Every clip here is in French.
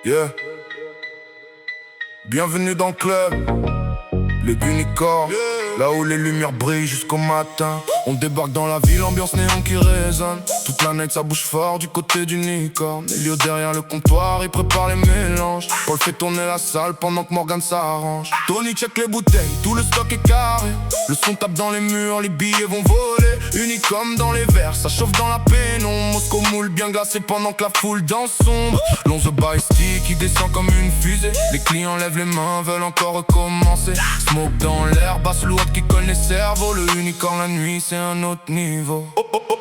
Yeah. Bienvenue dans le club, les unicorns, là où les lumières brillent jusqu'au matin. On débarque dans la ville, ambiance néon qui résonne. Toute la night ça bouge fort du côté d'unicorn. Elio derrière le comptoir, il prépare les mélanges. Paul fait tourner la salle pendant que Morgan s'arrange. Tony check les bouteilles, tout le stock est carré. Le son tape dans les murs, les billets vont voler. Unicom dans les verres, ça chauffe dans la pénombre. Moscow moule bien glacé pendant que la foule danse sombre. Lonzo by stick qui descend comme une fusée. Les clients lèvent les mains, veulent encore recommencer. Smoke dans l'air, basse lourde qui colle les cerveaux. Le unicorn la nuit c'est un autre niveau.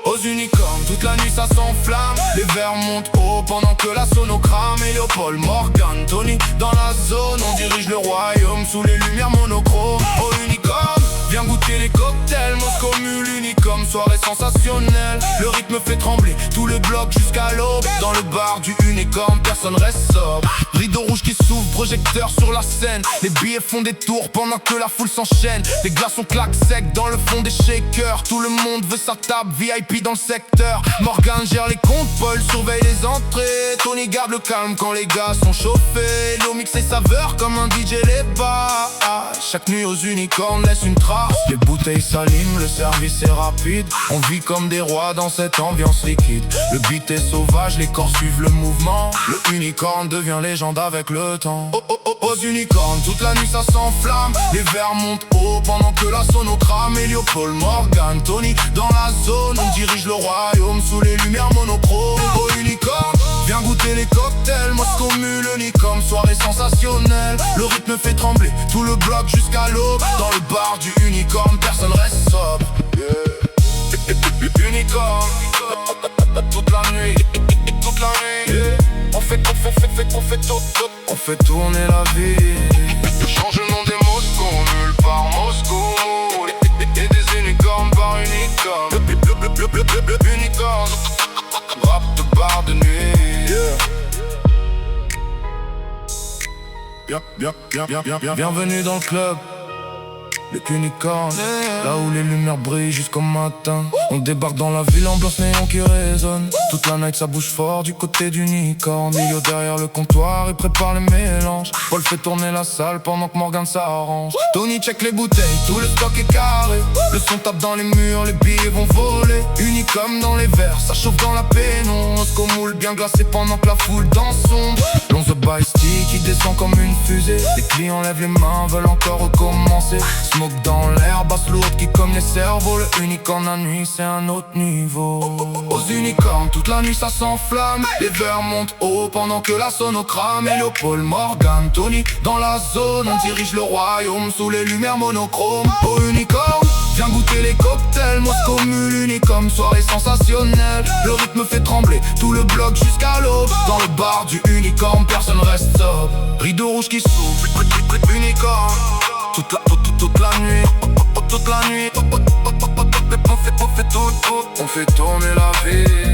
Aux unicorns, toute la nuit ça s'enflamme. Les verres montent haut pendant que la sonocrame. Elio, Paul, Morgan, Tony dans la zone. On dirige le royaume sous les lumières monochromes. Aux unicorns, viens goûter les cocktails. Moscow mule, unicom, soirée sensationnelle. Le rythme fait trembler tout le bloc jusqu'à l'aube. Dans le bar du unicorn, personne reste sobre. Rideau rouge qui s'ouvre, projecteur sur la scène. Les billets font des tours pendant que la foule s'enchaîne. Les glaçons claquent sec dans le fond des shakers. Tout le monde veut sa table, VIP dans le secteur. Morgan gère les comptes, Paul surveille les entrées. Tony garde le calme quand les gars sont chauffés. L'eau mixe ses saveurs comme un DJ les bars. Chaque nuit aux unicorns laisse une trace. Les bouteilles s'allument, le service est rapide. On vit comme des rois dans cette ambiance liquide. Le beat est sauvage, les corps suivent le mouvement. Le unicorn devient légende avec le temps. Aux unicorns, toute la nuit ça s'enflamme. Les verres montent haut pendant que la sonocrame. Elio, Paul, Morgan, Tony dans la zone. On dirige le royaume sous les lumières monochromes. Aux unicorns, viens goûter les cocktails. Moscow mule, unicom, soirée sensationnelle. Le rythme fait trembler tout le bloc jusqu'à l'aube. Dans le bar du unicorn, personne reste sobre. Unicorn, toute la nuit, toute la nuit. On fait tout, on fait tourner la vie. Change le nom des Moscow, mule par Moscow. Et des unicorns par unicorn. Unicorn, rap de bar de nuit. Bienvenue dans le club, les unicorns, là où les lumières brillent jusqu'au matin. On débarque dans la ville, ambiance néon qui résonne. Toute la night ça bouge fort du côté d'unicorn. Elio derrière le comptoir, il prépare les mélanges. Paul fait tourner la salle pendant que Morgan s'arrange. Tony check les bouteilles, tout le stock est carré. Le son tape dans les murs, les billets vont voler. Unicom dans les verres, ça chauffe dans la pénombre. Moscow moule bien glacé pendant que la foule danse sombre. Lonzo by stick qui descend comme une fusée. Les clients lèvent les mains, veulent encore recommencer. Smoke dans l'air, basse lourde qui comme les cerveaux. Le unicorn la nuit c'est un autre niveau. Aux unicorns, toute la nuit ça s'enflamme. Les verres montent haut pendant que la sonocrame. Elio, Paul, Morgan, Tony dans la zone. On dirige le royaume sous les lumières monochromes. Aux unicorns, viens goûter les cocktails. Moscow mule, unicom, soirée sensationnelle. Le rythme fait trembler tout le bloc jusqu'à l'aube. Dans le bar du unicorn, personne reste sobre. Rideau rouge qui s'ouvre, unicorn, toute la nuit, toute la nuit. On fait tourner la vie.